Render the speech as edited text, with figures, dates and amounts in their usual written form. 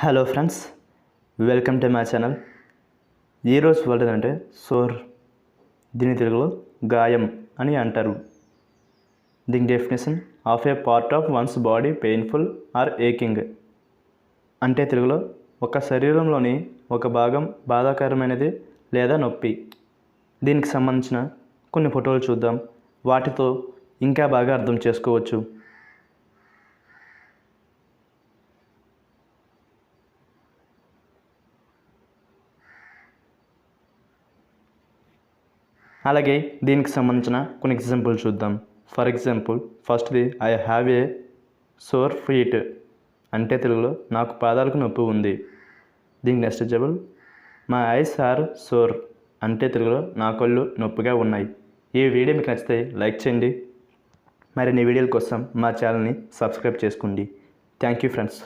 Hello friends, welcome to my channel. ఈరోజు word అంటే sour. దీని తెలుగులో గాయం అని అంటారు. దీని definition of A part of once body painful are aching. అంటే తెలుగులో ఒక శరీరంలోని ఒక భాగం బాధాకరమైనది లేదా నొప్పి. దీనికి సంబంధించిన కొన్ని ఫోటోలు చూద్దాం. వాటితో ఇంకా బాగా అర్థం చేసుకోవచ్చు. అలాగే దీనికి సంబంధించిన కొన్ని ఎగ్జాంపుల్ చూద్దాం. ఫర్ ఎగ్జాంపుల్ ఫస్ట్ది I have a sore feet. అంటే తెలుగులో నాకు పాదాలకు నొప్పి ఉంది. దీనికి next example my eyes are sore. అంటే తెలుగులో నా కళ్ళు నొప్పిగా ఉన్నాయి. ఈ వీడియో మీకు నచ్చితే లైక్ చేయండి. మరిన్ని వీడియోల కోసం మా ఛానల్ని సబ్స్క్రైబ్ చేసుకోండి. Thank you friends.